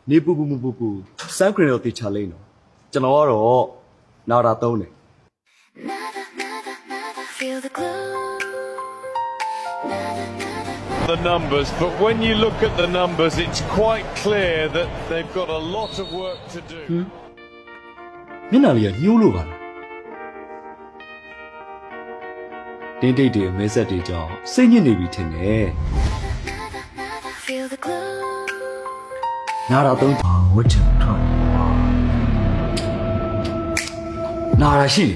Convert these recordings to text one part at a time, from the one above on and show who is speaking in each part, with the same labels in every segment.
Speaker 1: နေပူစမ်းခရင်တော့တေချာလိမ့်တော့ကျွန်တော်ကတော့နာတာသုံးတယ်
Speaker 2: Feel the glow.
Speaker 3: The numbers, but when you look at the numbers, it's quite clear that they've got a lot of work to do.
Speaker 1: မျက်နှာလေးကညှိုးလို့ပါလားတင်းတိတ်တွေမဲဆက်တွေကြောင့်စိတ်ညစ်နေပြီထင်တယ်
Speaker 2: Feel the glow.
Speaker 1: နာတာသုံးဝတ်ချင်ထွက်နာတာရှိ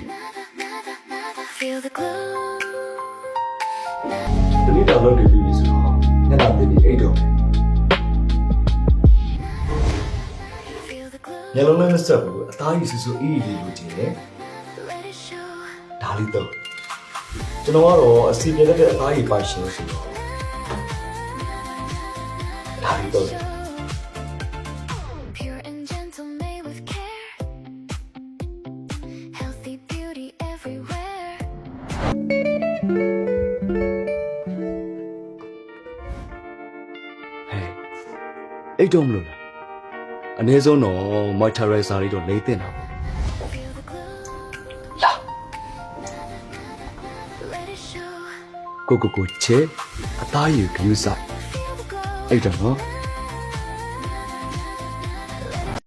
Speaker 2: Feel the glow.
Speaker 1: တနည်းတော့လုပ်နေပြီဆိုတော့မျက်နှာလေးတွေအိတ်တော့
Speaker 2: Feel the glow.
Speaker 1: မျက်လုံးလည်းမဆက်ဘူးအသားကြီးဆူဆူအေးအေးလေးလိုချင်တယ်
Speaker 2: Let it show.
Speaker 1: ဒါလေးတော့ကျွန်တော်ကတော့အစီပြက်တဲ့အသားကြီးပိုင်ရှင်ဆိုတော့ဒါလေးတော့
Speaker 2: Pure and gentle, made with care. Healthy beauty everywhere.
Speaker 1: ဟဲ့အိတ်တော့မလို့လားအနည်းဆုံးတော့ moisturizer လေးတော့လိမ့်တင်တာပေါ့
Speaker 2: Feel the glow.
Speaker 1: လာ
Speaker 2: Let it show.
Speaker 1: ကိုချေအသားရည်ဂယူးဆိုင်
Speaker 2: Feel the glow.
Speaker 1: အိတ်တော့နော်